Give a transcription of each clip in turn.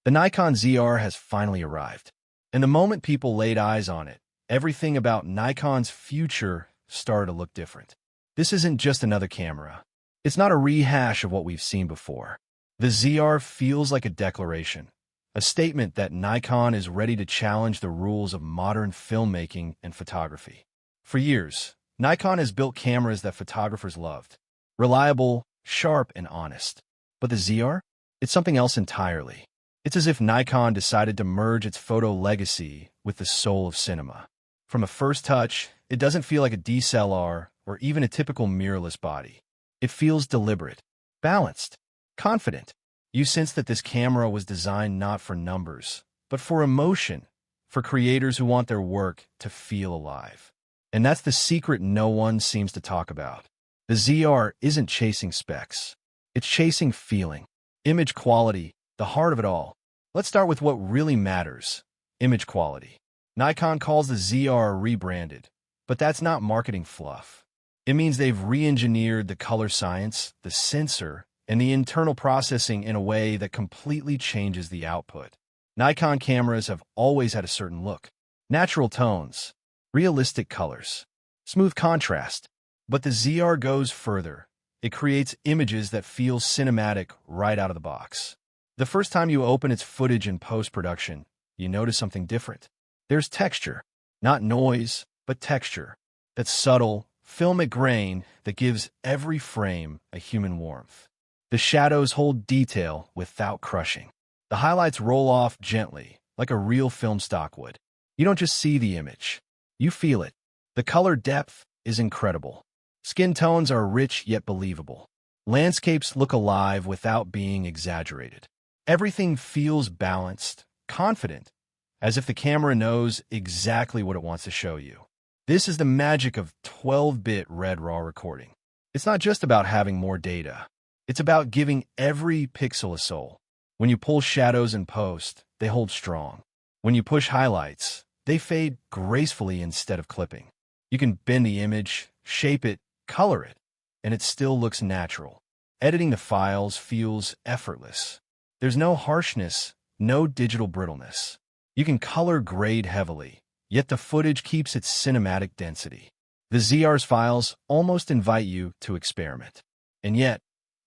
The Nikon ZR has finally arrived, and the moment people laid eyes on it, everything about Nikon's future started to look different. This isn't just another camera. It's not a rehash of what we've seen before. The ZR feels like a declaration, a statement that Nikon is ready to challenge the rules of modern filmmaking and photography. For years, Nikon has built cameras that photographers loved. Reliable, sharp, and honest. But the ZR? It's something else entirely. It's as if Nikon decided to merge its photo legacy with the soul of cinema. From a first touch, it doesn't feel like a DSLR or even a typical mirrorless body. It feels deliberate, balanced, confident. You sense that this camera was designed not for numbers, but for emotion, for creators who want their work to feel alive. And that's the secret no one seems to talk about. The ZR isn't chasing specs. It's chasing feeling, image quality, the heart of it all. Let's start with what really matters, image quality. Nikon calls the ZR rebranded, but that's not marketing fluff. It means they've re-engineered the color science, the sensor, and the internal processing in a way that completely changes the output. Nikon cameras have always had a certain look. Natural tones, realistic colors, smooth contrast. But the ZR goes further. It creates images that feel cinematic right out of the box. The first time you open its footage in post-production, you notice something different. There's texture, not noise, but texture. That's subtle, filmic grain that gives every frame a human warmth. The shadows hold detail without crushing. The highlights roll off gently, like a real film stock would. You don't just see the image, you feel it. The color depth is incredible. Skin tones are rich yet believable. Landscapes look alive without being exaggerated. Everything feels balanced, confident, as if the camera knows exactly what it wants to show you. This is the magic of 12-bit red raw recording. It's not just about having more data. It's about giving every pixel a soul. When you pull shadows in post, they hold strong. When you push highlights, they fade gracefully instead of clipping. You can bend the image, shape it, color it, and it still looks natural. Editing the files feels effortless. There's no harshness, no digital brittleness. You can color grade heavily, yet the footage keeps its cinematic density. The ZR's files almost invite you to experiment. And yet,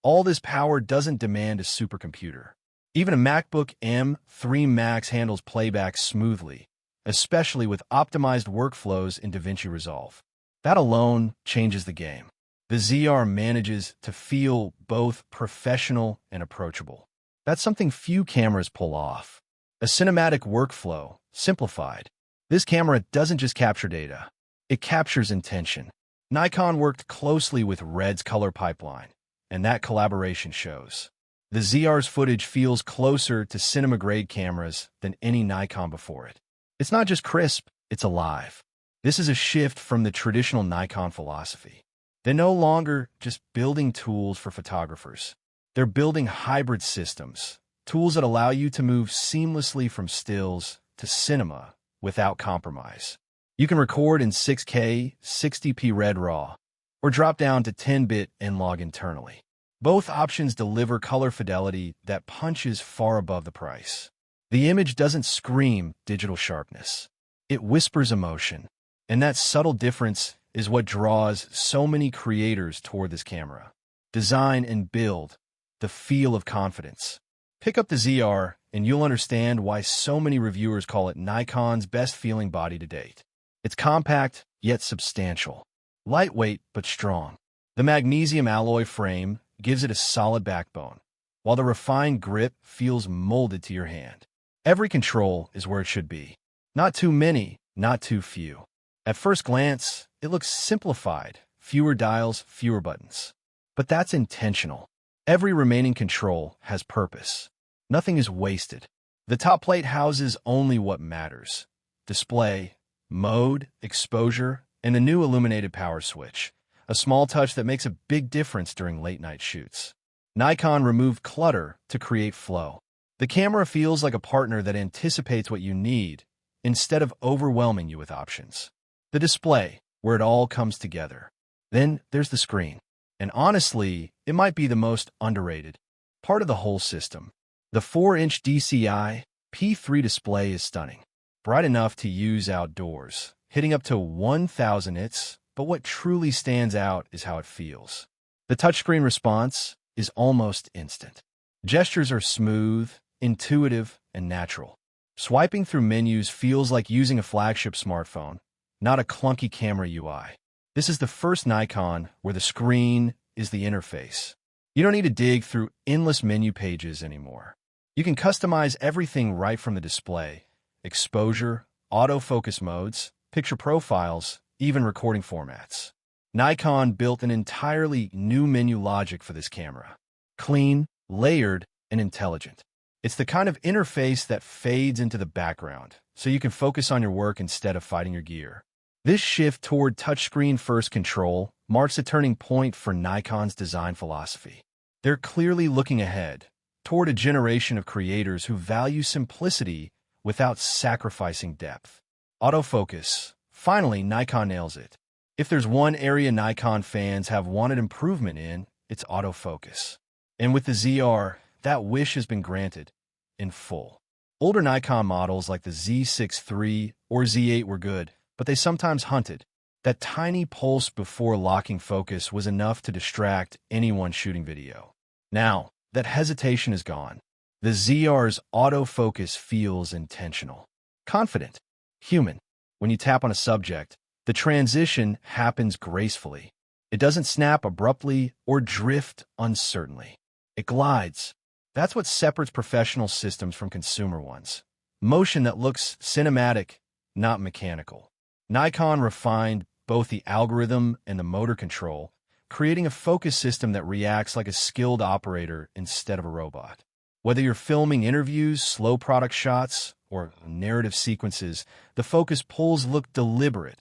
all this power doesn't demand a supercomputer. Even a MacBook M3 Max handles playback smoothly, especially with optimized workflows in DaVinci Resolve. That alone changes the game. The ZR manages to feel both professional and approachable. That's something few cameras pull off. A cinematic workflow, simplified. This camera doesn't just capture data. It captures intention. Nikon worked closely with Red's color pipeline, and that collaboration shows. The ZR's footage feels closer to cinema-grade cameras than any Nikon before it. It's not just crisp, it's alive. This is a shift from the traditional Nikon philosophy. They're no longer just building tools for photographers. They're building hybrid systems, tools that allow you to move seamlessly from stills to cinema without compromise. You can record in 6K, 60p Red RAW, or drop down to 10-bit N-Log internally. Both options deliver color fidelity that punches far above the price. The image doesn't scream digital sharpness. It whispers emotion. And that subtle difference is what draws so many creators toward this camera. Design and build, the feel of confidence. Pick up the ZR and you'll understand why so many reviewers call it Nikon's best-feeling body to date. It's compact, yet substantial. Lightweight, but strong. The magnesium alloy frame gives it a solid backbone, while the refined grip feels molded to your hand. Every control is where it should be. Not too many, not too few. At first glance, it looks simplified, fewer dials, fewer buttons. But that's intentional. Every remaining control has purpose. Nothing is wasted. The top plate houses only what matters. Display, mode, exposure, and the new illuminated power switch. A small touch that makes a big difference during late-night shoots. Nikon removed clutter to create flow. The camera feels like a partner that anticipates what you need instead of overwhelming you with options. The display, where it all comes together. Then there's the screen. And honestly, it might be the most underrated part of the whole system. The 4-inch DCI P3 display is stunning, bright enough to use outdoors, hitting up to 1,000 nits, but what truly stands out is how it feels. The touchscreen response is almost instant. Gestures are smooth, intuitive, and natural. Swiping through menus feels like using a flagship smartphone, not a clunky camera UI. This is the first Nikon where the screen is the interface. You don't need to dig through endless menu pages anymore. You can customize everything right from the display: exposure, autofocus modes, picture profiles, even recording formats. Nikon built an entirely new menu logic for this camera. Clean, layered, and intelligent. It's the kind of interface that fades into the background, so you can focus on your work instead of fighting your gear. This shift toward touchscreen-first control marks a turning point for Nikon's design philosophy. They're clearly looking ahead, toward a generation of creators who value simplicity without sacrificing depth. Autofocus. Finally, Nikon nails it. If there's one area Nikon fans have wanted improvement in, it's autofocus. And with the ZR, that wish has been granted in full. Older Nikon models like the Z6 III or Z8 were good, but they sometimes hunted. That tiny pulse before locking focus was enough to distract anyone shooting video. Now, that hesitation is gone. The ZR's autofocus feels intentional, confident, human. When you tap on a subject, the transition happens gracefully. It doesn't snap abruptly or drift uncertainly. It glides. That's what separates professional systems from consumer ones. Motion that looks cinematic, not mechanical. Nikon refined both the algorithm and the motor control, creating a focus system that reacts like a skilled operator instead of a robot. Whether you're filming interviews, slow product shots, or narrative sequences, the focus pulls look deliberate,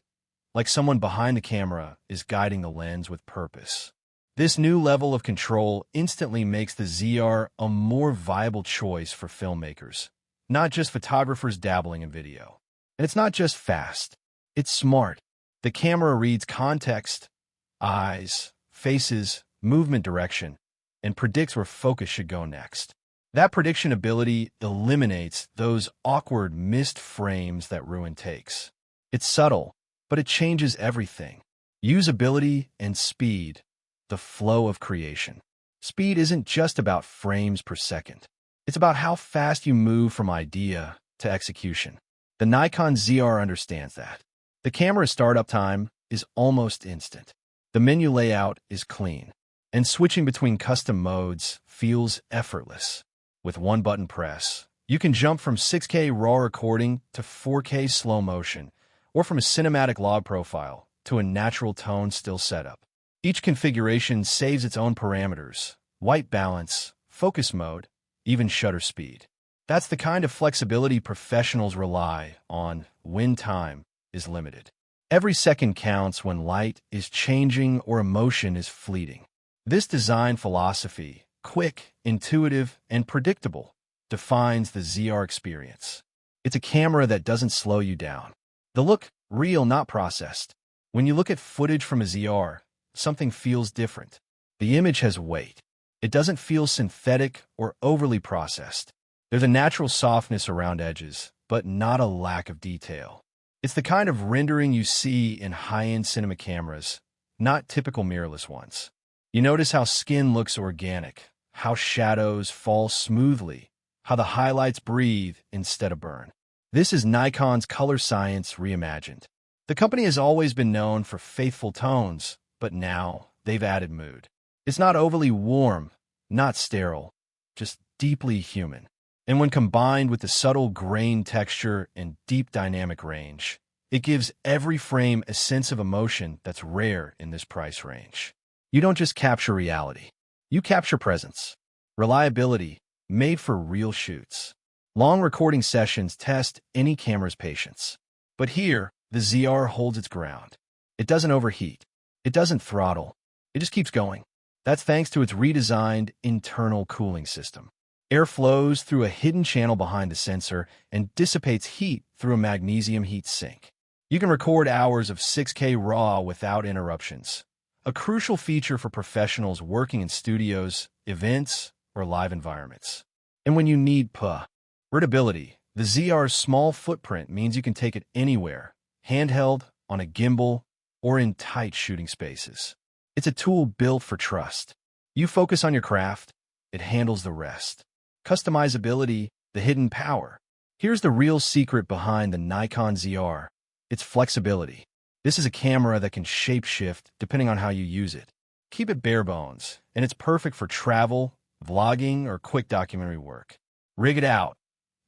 like someone behind the camera is guiding the lens with purpose. This new level of control instantly makes the ZR a more viable choice for filmmakers, not just photographers dabbling in video. And it's not just fast, it's smart. The camera reads context, eyes, faces, movement direction, and predicts where focus should go next. That prediction ability eliminates those awkward missed frames that ruin takes. It's subtle, but it changes everything. Usability and speed. The flow of creation. Speed isn't just about frames per second. It's about how fast you move from idea to execution. The Nikon ZR understands that. The camera's startup time is almost instant. The menu layout is clean, and switching between custom modes feels effortless. With one button press, you can jump from 6K RAW recording to 4K slow motion, or from a cinematic log profile to a natural tone still setup. Each configuration saves its own parameters: white balance, focus mode, even shutter speed. That's the kind of flexibility professionals rely on when time is limited. Every second counts when light is changing or emotion is fleeting. This design philosophy, quick, intuitive, and predictable, defines the ZR experience. It's a camera that doesn't slow you down. The look, real, not processed. When you look at footage from a ZR, something feels different. The image has weight. It doesn't feel synthetic or overly processed. There's a natural softness around edges, but not a lack of detail. It's the kind of rendering you see in high-end cinema cameras, not typical mirrorless ones. You notice how skin looks organic, how shadows fall smoothly, how the highlights breathe instead of burn. This is Nikon's color science reimagined. The company has always been known for faithful tones, but now they've added mood. It's not overly warm, not sterile, just deeply human. And when combined with the subtle grain texture and deep dynamic range, it gives every frame a sense of emotion that's rare in this price range. You don't just capture reality. You capture presence. Reliability, made for real shoots. Long recording sessions test any camera's patience. But here, the ZR holds its ground. It doesn't overheat. It doesn't throttle. It just keeps going. That's thanks to its redesigned internal cooling system. Air flows through a hidden channel behind the sensor and dissipates heat through a magnesium heat sink. You can record hours of 6K RAW without interruptions, a crucial feature for professionals working in studios, events, or live environments. And when you need readability, the ZR's small footprint means you can take it anywhere, handheld, on a gimbal, or in tight shooting spaces. It's a tool built for trust. You focus on your craft, it handles the rest. Customizability, the hidden power. Here's the real secret behind the Nikon ZR. It's flexibility. This is a camera that can shapeshift depending on how you use it. Keep it bare bones, and it's perfect for travel, vlogging, or quick documentary work. Rig it out.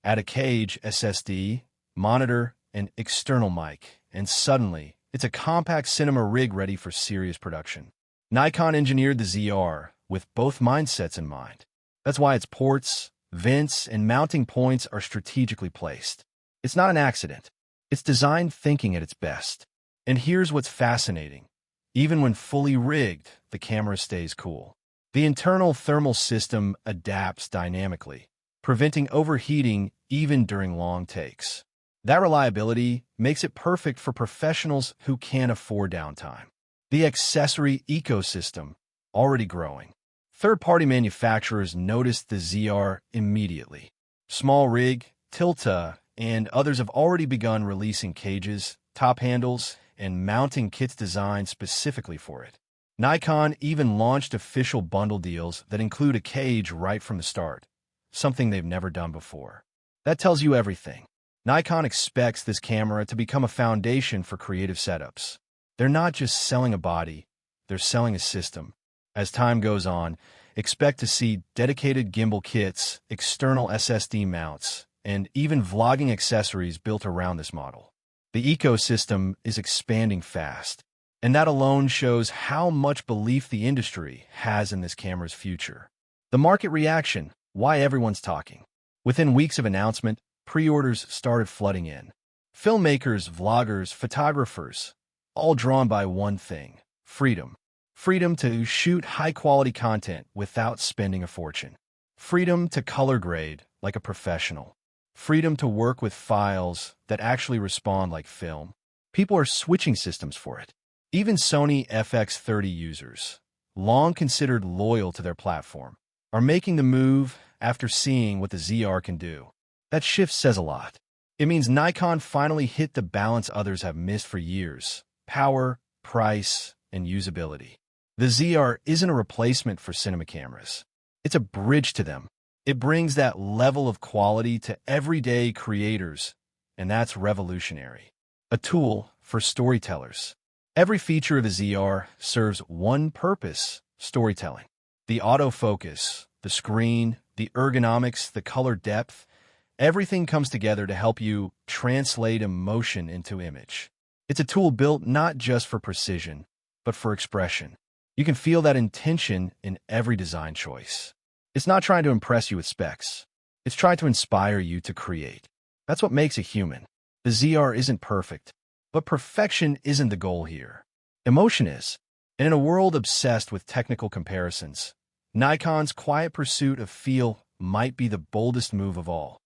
Add a cage, SSD, monitor, and external mic, and suddenly, it's a compact cinema rig ready for serious production. Nikon engineered the ZR with both mindsets in mind. That's why its ports, vents, and mounting points are strategically placed. It's not an accident. It's design thinking at its best. And here's what's fascinating. Even when fully rigged, the camera stays cool. The internal thermal system adapts dynamically, preventing overheating even during long takes. That reliability makes it perfect for professionals who can't afford downtime. The accessory ecosystem, already growing. Third-party manufacturers noticed the ZR immediately. Small Rig, Tilta, and others have already begun releasing cages, top handles, and mounting kits designed specifically for it. Nikon even launched official bundle deals that include a cage right from the start, something they've never done before. That tells you everything. Nikon expects this camera to become a foundation for creative setups. They're not just selling a body, they're selling a system. As time goes on, expect to see dedicated gimbal kits, external SSD mounts, and even vlogging accessories built around this model. The ecosystem is expanding fast, and that alone shows how much belief the industry has in this camera's future. The market reaction, why everyone's talking. Within weeks of announcement, pre-orders started flooding in. Filmmakers, vloggers, photographers, all drawn by one thing: freedom. Freedom to shoot high-quality content without spending a fortune. Freedom to color grade like a professional. Freedom to work with files that actually respond like film. People are switching systems for it. Even Sony FX30 users, long considered loyal to their platform, are making the move after seeing what the ZR can do. That shift says a lot. It means Nikon finally hit the balance others have missed for years: power, price, and usability. The ZR isn't a replacement for cinema cameras. It's a bridge to them. It brings that level of quality to everyday creators, and that's revolutionary. A tool for storytellers. Every feature of the ZR serves one purpose: storytelling. The autofocus, the screen, the ergonomics, the color depth, everything comes together to help you translate emotion into image. It's a tool built not just for precision, but for expression. You can feel that intention in every design choice. It's not trying to impress you with specs. It's trying to inspire you to create. That's what makes it human. The ZR isn't perfect, but perfection isn't the goal here. Emotion is. And in a world obsessed with technical comparisons, Nikon's quiet pursuit of feel might be the boldest move of all.